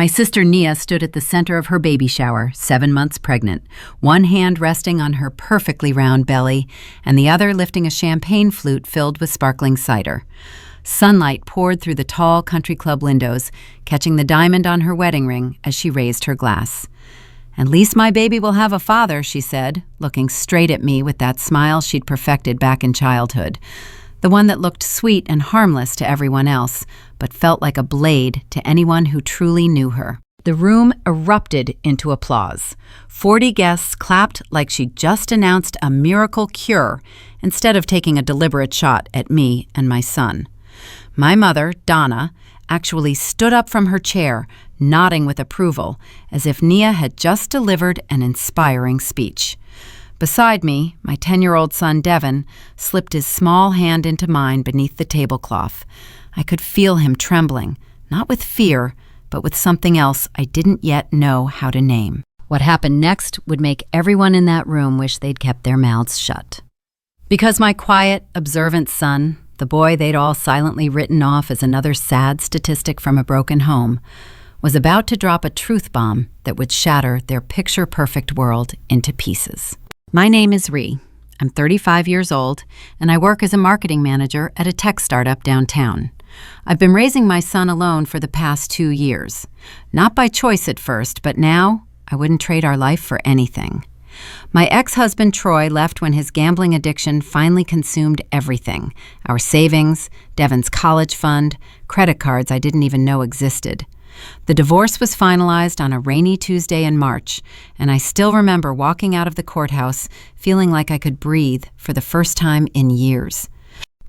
My sister Nia stood at the center of her baby shower, 7 months pregnant, one hand resting on her perfectly round belly and the other lifting a champagne flute filled with sparkling cider. Sunlight poured through the tall country club windows, catching the diamond on her wedding ring as she raised her glass. "At least my baby will have a father," she said, looking straight at me with that smile she'd perfected back in childhood. The one that looked sweet and harmless to everyone else, but felt like a blade to anyone who truly knew her. The room erupted into applause. 40 guests clapped like she'd just announced a miracle cure instead of taking a deliberate shot at me and my son. My mother, Donna, actually stood up from her chair, nodding with approval, as if Nia had just delivered an inspiring speech. Beside me, my 10-year-old son, Devin, slipped his small hand into mine beneath the tablecloth. I could feel him trembling, not with fear, but with something else I didn't yet know how to name. What happened next would make everyone in that room wish they'd kept their mouths shut. Because my quiet, observant son, the boy they'd all silently written off as another sad statistic from a broken home, was about to drop a truth bomb that would shatter their picture-perfect world into pieces. My name is Ree. I'm 35 years old, and I work as a marketing manager at a tech startup downtown. I've been raising my son alone for the past 2 years. Not by choice at first, but now I wouldn't trade our life for anything. My ex-husband Troy left when his gambling addiction finally consumed everything: our savings, Devin's college fund, credit cards I didn't even know existed. The divorce was finalized on a rainy Tuesday in March, and I still remember walking out of the courthouse feeling like I could breathe for the first time in years.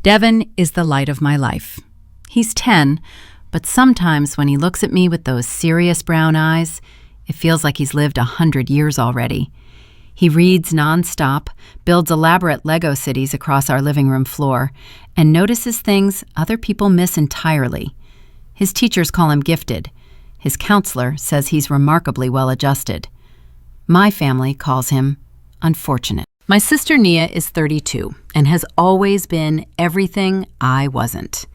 Devin is the light of my life. He's 10, but sometimes when he looks at me with those serious brown eyes, it feels like he's lived 100 years already. He reads nonstop, builds elaborate Lego cities across our living room floor, and notices things other people miss entirely. His teachers call him gifted. His counselor says he's remarkably well-adjusted. My family calls him unfortunate. My sister Nia is 32 and has always been everything I wasn't.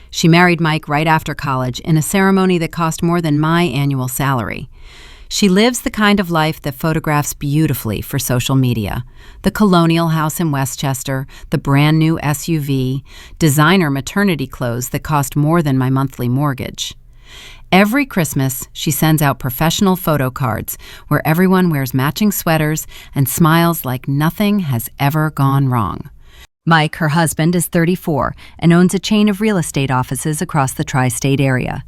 She married Mike right after college in a ceremony that cost more than my annual salary. She lives the kind of life that photographs beautifully for social media. The colonial house in Westchester, the brand new SUV, designer maternity clothes that cost more than my monthly mortgage. Every Christmas, she sends out professional photo cards where everyone wears matching sweaters and smiles like nothing has ever gone wrong. Mike, her husband, is 34 and owns a chain of real estate offices across the tri-state area.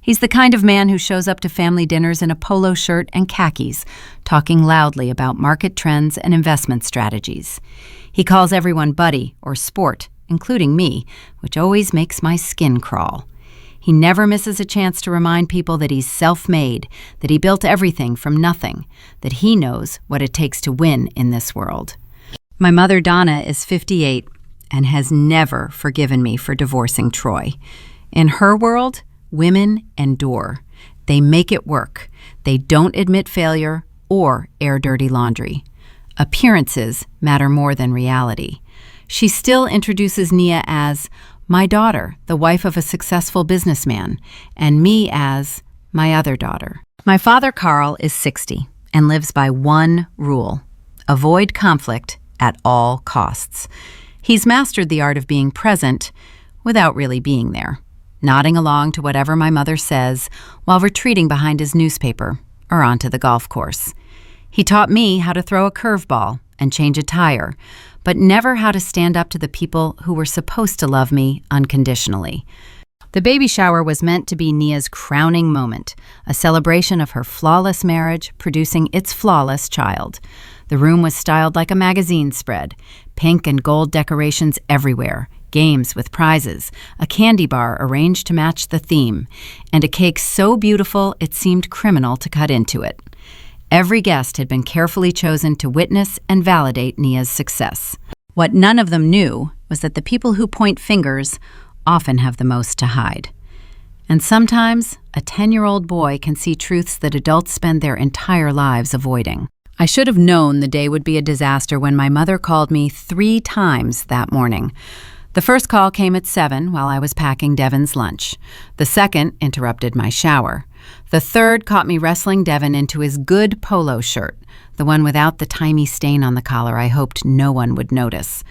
He's the kind of man who shows up to family dinners in a polo shirt and khakis, talking loudly about market trends and investment strategies. He calls everyone buddy or sport, including me, which always makes my skin crawl. He never misses a chance to remind people that he's self-made, that he built everything from nothing, that he knows what it takes to win in this world. My mother, Donna, is 58 and has never forgiven me for divorcing Troy. In her world, women endure. They make it work. They don't admit failure or air dirty laundry. Appearances matter more than reality. She still introduces Nia as my daughter, the wife of a successful businessman, and me as my other daughter. My father, Carl, is 60 and lives by one rule: avoid conflict at all costs. He's mastered the art of being present without really being there, nodding along to whatever my mother says while retreating behind his newspaper or onto the golf course. He taught me how to throw a curveball and change a tire, but never how to stand up to the people who were supposed to love me unconditionally. The baby shower was meant to be Nia's crowning moment, a celebration of her flawless marriage producing its flawless child. The room was styled like a magazine spread, pink and gold decorations everywhere, games with prizes, a candy bar arranged to match the theme, and a cake so beautiful it seemed criminal to cut into it. Every guest had been carefully chosen to witness and validate Nia's success. What none of them knew was that the people who point fingers often have the most to hide. And sometimes, a 10-year-old boy can see truths that adults spend their entire lives avoiding. I should have known the day would be a disaster when my mother called me 3 times that morning. The first call came at 7 while I was packing Devon's lunch. The second interrupted my shower. The third caught me wrestling Devon into his good polo shirt, the one without the tiny stain on the collar I hoped no one would notice.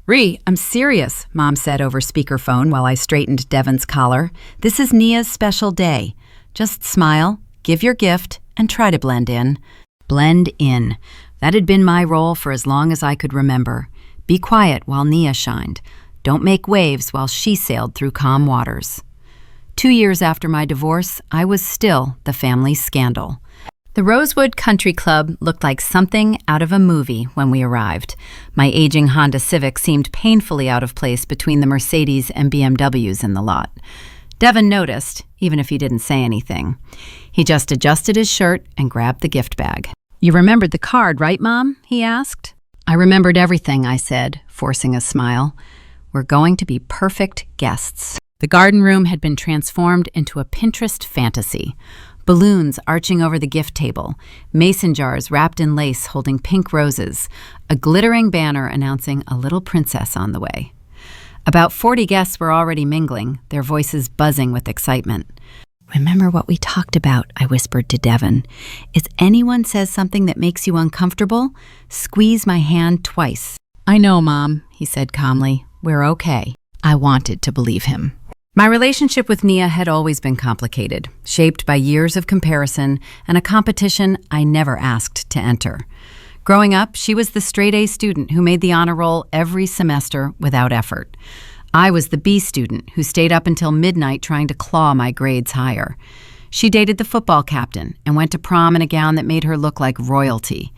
"Ree, I'm serious," Mom said over speakerphone while I straightened Devon's collar. "This is Nia's special day. Just smile, give your gift, and try to blend in." Blend in. That had been my role for as long as I could remember. Be quiet while Nia shined. Don't make waves while she sailed through calm waters. 2 years after my divorce, I was still the family scandal. The Rosewood Country Club looked like something out of a movie when we arrived. My aging Honda Civic seemed painfully out of place between the Mercedes and BMWs in the lot. Devon noticed, even if he didn't say anything. He just adjusted his shirt and grabbed the gift bag. "You remembered the card, right, Mom?" he asked. "I remembered everything," I said, forcing a smile. "We're going to be perfect guests." The garden room had been transformed into a Pinterest fantasy. Balloons arching over the gift table, mason jars wrapped in lace holding pink roses, a glittering banner announcing a little princess on the way. About 40 guests were already mingling, their voices buzzing with excitement. "Remember what we talked about," I whispered to Devon. "If anyone says something that makes you uncomfortable, squeeze my hand twice." "I know, Mom," he said calmly. "We're okay." I wanted to believe him. My relationship with Nia had always been complicated, shaped by years of comparison and a competition I never asked to enter. Growing up, she was the straight-A student who made the honor roll every semester without effort. I was the B student who stayed up until midnight trying to claw my grades higher. She dated the football captain and went to prom in a gown that made her look like royalty.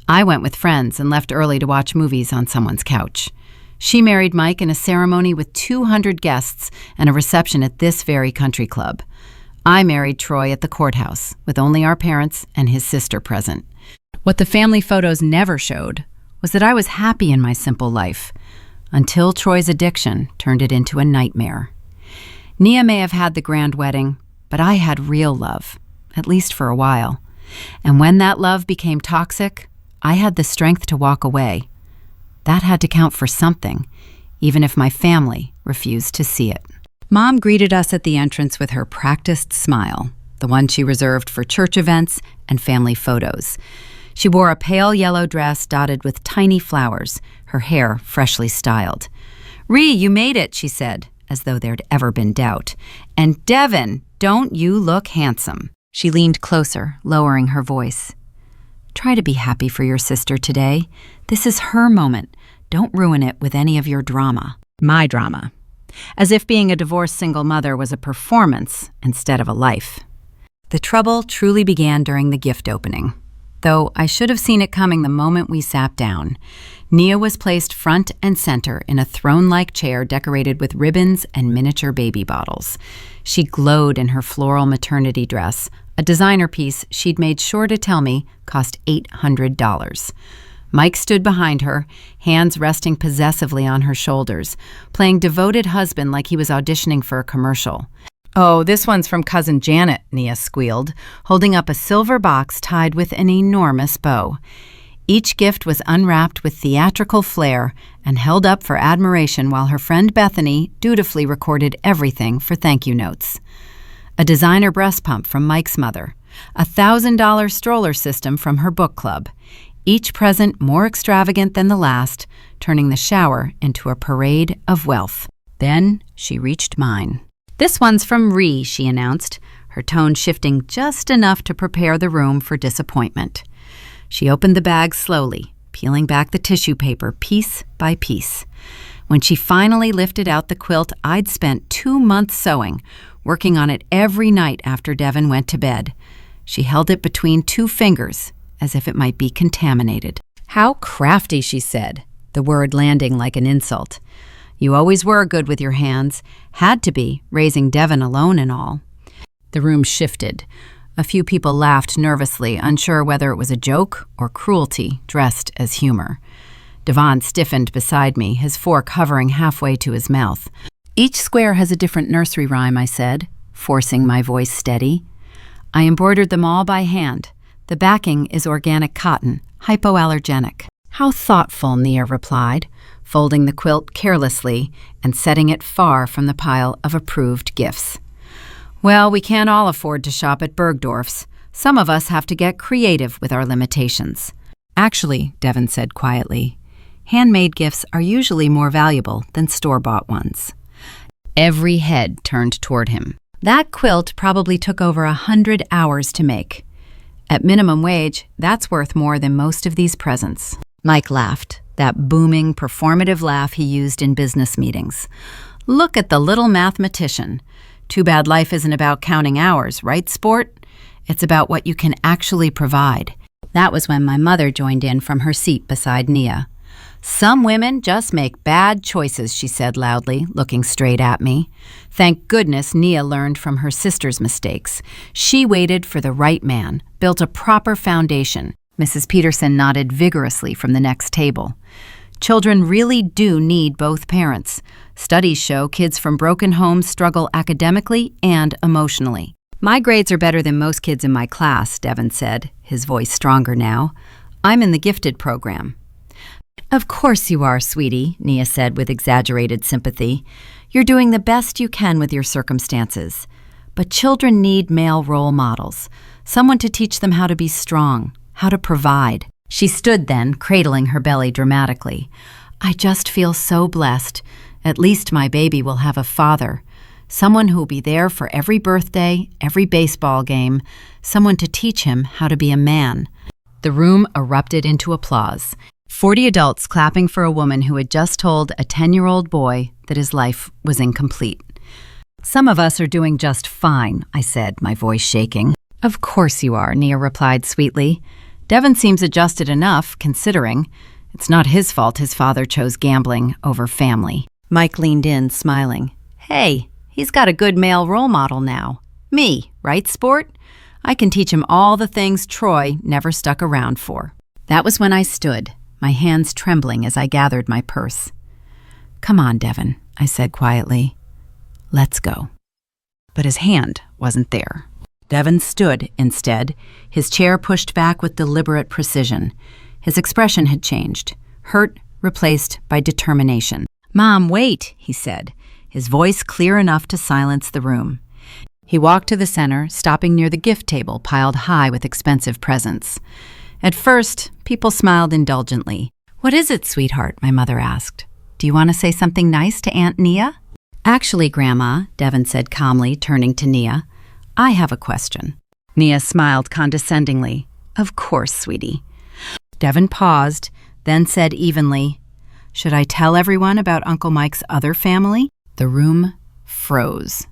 I went with friends and left early to watch movies on someone's couch. She married Mike in a ceremony with 200 guests and a reception at this very country club. I married Troy at the courthouse, with only our parents and his sister present. What the family photos never showed was that I was happy in my simple life, until Troy's addiction turned it into a nightmare. Nia may have had the grand wedding, but I had real love, at least for a while. And when that love became toxic, I had the strength to walk away. That had to count for something, even if my family refused to see it. Mom greeted us at the entrance with her practiced smile, the one she reserved for church events and family photos. She wore a pale yellow dress dotted with tiny flowers, her hair freshly styled. "Ree, you made it," she said, as though there'd ever been doubt. "And Devon, don't you look handsome?" She leaned closer, lowering her voice. "Try to be happy for your sister today. This is her moment. Don't ruin it with any of your drama." My drama. As if being a divorced single mother was a performance instead of a life. The trouble truly began during the gift opening, though I should have seen it coming the moment we sat down. Nia was placed front and center in a throne-like chair decorated with ribbons and miniature baby bottles. She glowed in her floral maternity dress, a designer piece she'd made sure to tell me cost $800. Mike stood behind her, hands resting possessively on her shoulders, playing devoted husband like he was auditioning for a commercial. "Oh, this one's from Cousin Janet," Nia squealed, holding up a silver box tied with an enormous bow. Each gift was unwrapped with theatrical flair and held up for admiration while her friend Bethany dutifully recorded everything for thank you notes. A designer breast pump from Mike's mother, a $1,000 stroller system from her book club, each present more extravagant than the last, turning the shower into a parade of wealth. Then she reached mine. "This one's from Ree," she announced, her tone shifting just enough to prepare the room for disappointment. She opened the bag slowly, peeling back the tissue paper piece by piece. When she finally lifted out the quilt I'd spent 2 months sewing, working on it every night after Devon went to bed, she held it between 2 fingers, as if it might be contaminated. "How crafty," she said, the word landing like an insult. "You always were good with your hands. Had to be, raising Devon alone and all." The room shifted. A few people laughed nervously, unsure whether it was a joke or cruelty dressed as humor. Devon stiffened beside me, his fork hovering halfway to his mouth. "Each square has a different nursery rhyme," I said, forcing my voice steady. "I embroidered them all by hand. The backing is organic cotton, hypoallergenic." "How thoughtful," Nia replied, folding the quilt carelessly and setting it far from the pile of approved gifts. Well, we can't all afford to shop at Bergdorf's. Some of us have to get creative with our limitations. Actually, Devin said quietly, handmade gifts are usually more valuable than store-bought ones. Every head turned toward him. That quilt probably took over 100 hours to make. At minimum wage, that's worth more than most of these presents. Mike laughed, that booming, performative laugh he used in business meetings. Look at the little mathematician. Too bad life isn't about counting hours, right, sport? It's about what you can actually provide. That was when my mother joined in from her seat beside Nia. Some women just make bad choices, she said loudly, looking straight at me. Thank goodness Nia learned from her sister's mistakes. She waited for the right man, built a proper foundation. Mrs. Peterson nodded vigorously from the next table. Children really do need both parents. Studies show kids from broken homes struggle academically and emotionally. My grades are better than most kids in my class, Devin said, his voice stronger now. I'm in the gifted program. Of course you are, sweetie, Nia said with exaggerated sympathy. You're doing the best you can with your circumstances. But children need male role models, someone to teach them how to be strong, how to provide. She stood then, cradling her belly dramatically. I just feel so blessed. At least my baby will have a father. Someone who will be there for every birthday, every baseball game, someone to teach him how to be a man. The room erupted into applause. 40 adults clapping for a woman who had just told a 10-year-old boy that his life was incomplete. Some of us are doing just fine, I said, my voice shaking. Of course you are, Nia replied sweetly. Devin seems adjusted enough, considering. It's not his fault his father chose gambling over family. Mike leaned in, smiling. Hey, he's got a good male role model now. Me, right, sport? I can teach him all the things Troy never stuck around for. That was when I stood, my hands trembling as I gathered my purse. Come on, Devin, I said quietly. Let's go. But his hand wasn't there. Devin stood instead, his chair pushed back with deliberate precision. His expression had changed, hurt replaced by determination. Mom, wait, he said, his voice clear enough to silence the room. He walked to the center, stopping near the gift table piled high with expensive presents. At first, people smiled indulgently. What is it, sweetheart? My mother asked. Do you want to say something nice to Aunt Nia? Actually, Grandma, Devin said calmly, turning to Nia, I have a question. Nia smiled condescendingly. Of course, sweetie. Devin paused, then said evenly, Should I tell everyone about Uncle Mike's other family? The room froze.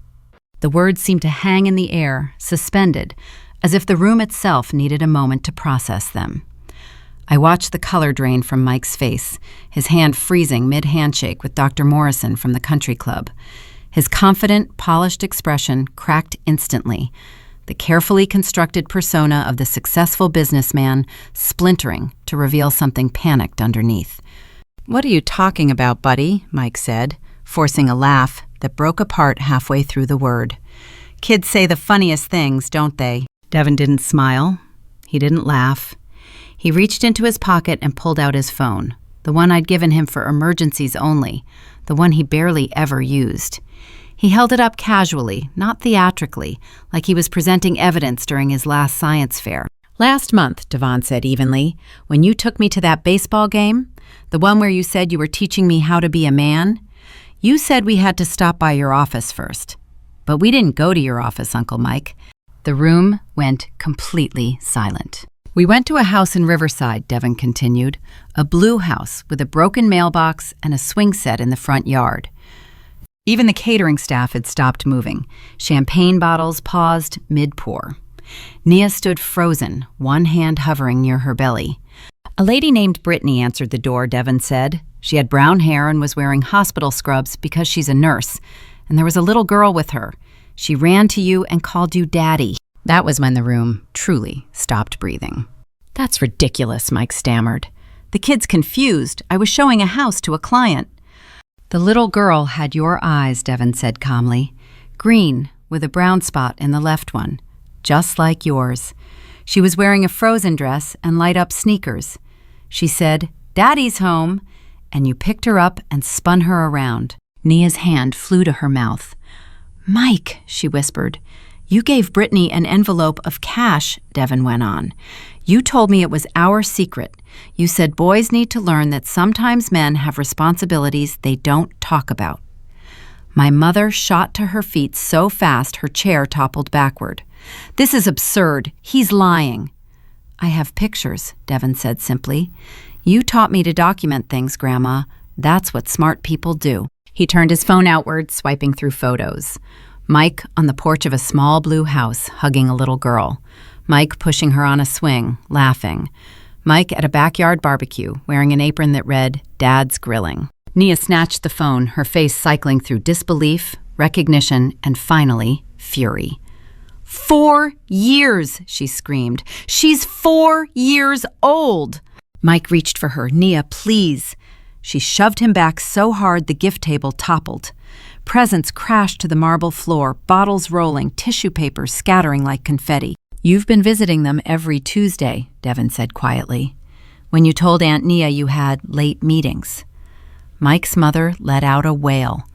The words seemed to hang in the air, suspended, as if the room itself needed a moment to process them. I watched the color drain from Mike's face, his hand freezing mid-handshake with Dr. Morrison from the country club. His confident, polished expression cracked instantly, the carefully constructed persona of the successful businessman splintering to reveal something panicked underneath. What are you talking about, buddy? Mike said, forcing a laugh that broke apart halfway through the word. Kids say the funniest things, don't they? Devin didn't smile. He didn't laugh. He reached into his pocket and pulled out his phone, the one I'd given him for emergencies only, the one he barely ever used. He held it up casually, not theatrically, like he was presenting evidence during his last science fair. Last month, Devon said evenly, when you took me to that baseball game, the one where you said you were teaching me how to be a man, you said we had to stop by your office first. But we didn't go to your office, Uncle Mike. The room went completely silent. We went to a house in Riverside, Devin continued, a blue house with a broken mailbox and a swing set in the front yard. Even the catering staff had stopped moving. Champagne bottles paused mid-pour. Nia stood frozen, one hand hovering near her belly. A lady named Brittany answered the door, Devin said. She had brown hair and was wearing hospital scrubs because she's a nurse, and there was a little girl with her. She ran to you and called you Daddy. That was when the room truly stopped breathing. That's ridiculous, Mike stammered. The kid's confused. I was showing a house to a client. The little girl had your eyes, Devin said calmly. Green, with a brown spot in the left one. Just like yours. She was wearing a Frozen dress and light-up sneakers. She said, Daddy's home, and you picked her up and spun her around. Nia's hand flew to her mouth. "Mike," she whispered. "You gave Brittany an envelope of cash," Devin went on. "You told me it was our secret. You said boys need to learn that sometimes men have responsibilities they don't talk about." My mother shot to her feet so fast her chair toppled backward. "This is absurd. He's lying." "I have pictures," Devin said simply. "You taught me to document things, Grandma. That's what smart people do." He turned his phone outward, swiping through photos. Mike on the porch of a small blue house, hugging a little girl. Mike pushing her on a swing, laughing. Mike at a backyard barbecue, wearing an apron that read, "Dad's Grilling." Nia snatched the phone, her face cycling through disbelief, recognition, and finally, fury. 4 years, she screamed. "She's 4 years old!" Mike reached for her. "Nia, please." She shoved him back so hard the gift table toppled. Presents crashed to the marble floor, bottles rolling, tissue papers scattering like confetti. "You've been visiting them every Tuesday," Devin said quietly. "When you told Aunt Nia you had late meetings." Mike's mother let out a wail.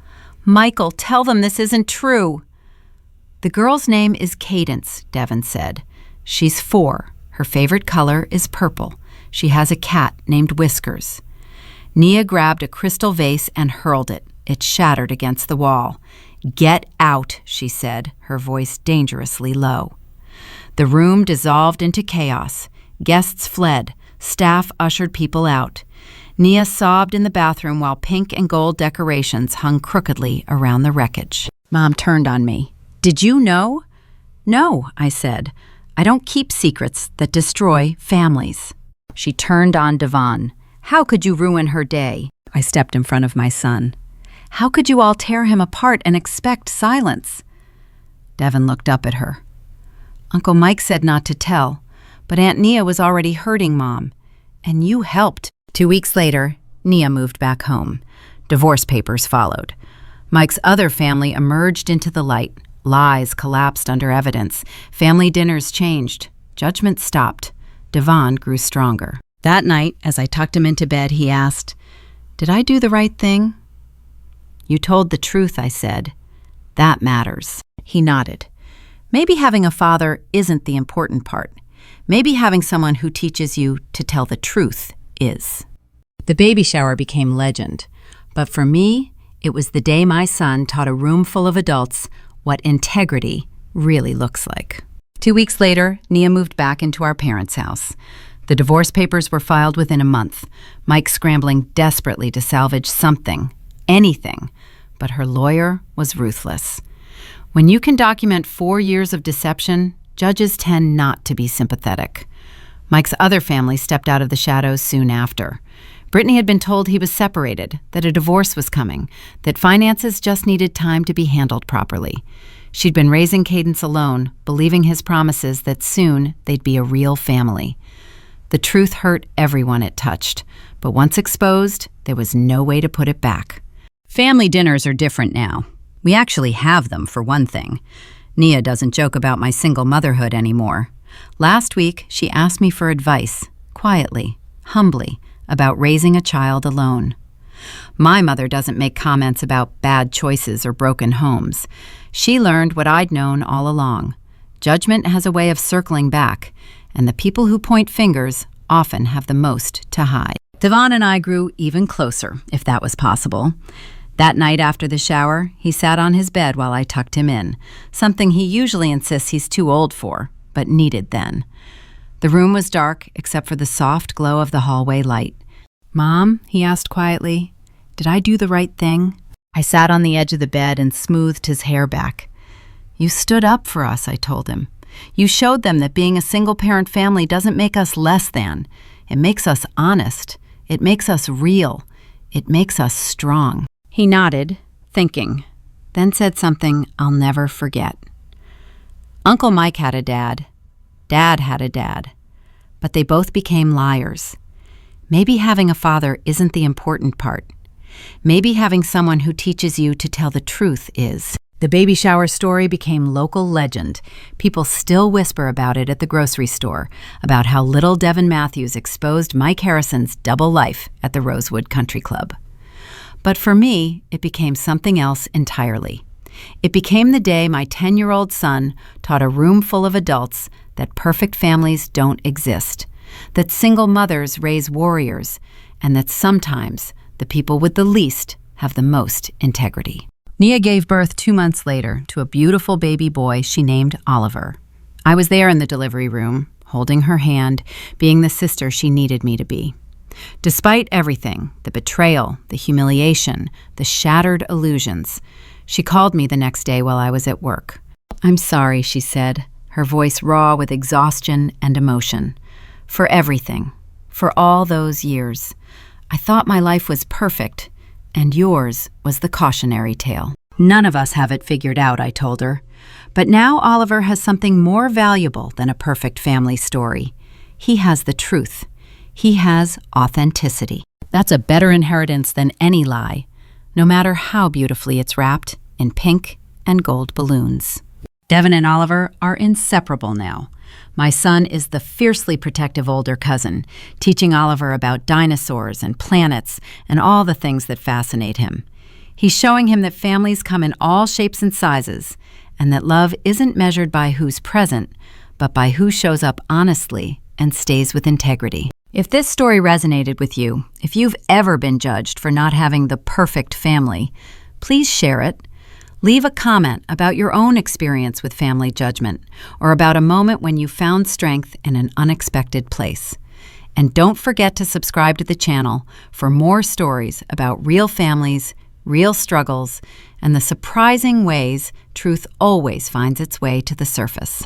"Michael, tell them this isn't true." "The girl's name is Cadence," Devin said. "She's 4. Her favorite color is purple. She has a cat named Whiskers." Nia grabbed a crystal vase and hurled it. It shattered against the wall. "Get out," she said, her voice dangerously low. The room dissolved into chaos. Guests fled. Staff ushered people out. Nia sobbed in the bathroom while pink and gold decorations hung crookedly around the wreckage. Mom turned on me. "Did you know?" "No," I said. "I don't keep secrets that destroy families." She turned on Devon. "How could you ruin her day?" I stepped in front of my son. "How could you all tear him apart and expect silence?" Devin looked up at her. "Uncle Mike said not to tell, but Aunt Nia was already hurting Mom, and you helped." 2 weeks later, Nia moved back home. Divorce papers followed. Mike's other family emerged into the light. Lies collapsed under evidence. Family dinners changed. Judgment stopped. Devon grew stronger. That night, as I tucked him into bed, he asked, "Did I do the right thing?" "You told the truth," I said. "That matters." He nodded. "Maybe having a father isn't the important part. Maybe having someone who teaches you to tell the truth is." The baby shower became legend. But for me, it was the day my son taught a room full of adults what integrity really looks like. 2 weeks later, Nia moved back into our parents' house. The divorce papers were filed within a month, Mike scrambling desperately to salvage something, anything, but her lawyer was ruthless. When you can document 4 years of deception, judges tend not to be sympathetic. Mike's other family stepped out of the shadows soon after. Brittany had been told he was separated, that a divorce was coming, that finances just needed time to be handled properly. She'd been raising Cadence alone, believing his promises that soon they'd be a real family. The truth hurt everyone it touched, but once exposed, there was no way to put it back. Family dinners are different now. We actually have them, for one thing. Nia doesn't joke about my single motherhood anymore. Last week, she asked me for advice, quietly, humbly, about raising a child alone. My mother doesn't make comments about bad choices or broken homes. She learned what I'd known all along. Judgment has a way of circling back, and the people who point fingers often have the most to hide. Devon and I grew even closer, if that was possible. That night after the shower, he sat on his bed while I tucked him in, something he usually insists he's too old for, but needed then. The room was dark except for the soft glow of the hallway light. "Mom," he asked quietly, "did I do the right thing?" I sat on the edge of the bed and smoothed his hair back. "You stood up for us," I told him. "You showed them that being a single-parent family doesn't make us less than. It makes us honest. It makes us real. It makes us strong." He nodded, thinking, then said something I'll never forget. "Uncle Mike had a dad. Dad had a dad. But they both became liars. Maybe having a father isn't the important part. Maybe having someone who teaches you to tell the truth is." The baby shower story became local legend. People still whisper about it at the grocery store, about how little Devin Matthews exposed Mike Harrison's double life at the Rosewood Country Club. But for me, it became something else entirely. It became the day my 10-year-old son taught a room full of adults that perfect families don't exist, that single mothers raise warriors, and that sometimes the people with the least have the most integrity. Nia gave birth 2 months later to a beautiful baby boy she named Oliver. I was there in the delivery room, holding her hand, being the sister she needed me to be. Despite everything, the betrayal, the humiliation, the shattered illusions, she called me the next day while I was at work. "I'm sorry," she said, her voice raw with exhaustion and emotion. "For everything. For all those years. I thought my life was perfect, and yours was the cautionary tale." "None of us have it figured out," I told her. "But now Oliver has something more valuable than a perfect family story. He has the truth. He has authenticity. That's a better inheritance than any lie, no matter how beautifully it's wrapped in pink and gold balloons." Devin and Oliver are inseparable now. My son is the fiercely protective older cousin, teaching Oliver about dinosaurs and planets and all the things that fascinate him. He's showing him that families come in all shapes and sizes, and that love isn't measured by who's present, but by who shows up honestly and stays with integrity. If this story resonated with you, if you've ever been judged for not having the perfect family, please share it. Leave a comment about your own experience with family judgment, or about a moment when you found strength in an unexpected place. And don't forget to subscribe to the channel for more stories about real families, real struggles, and the surprising ways truth always finds its way to the surface.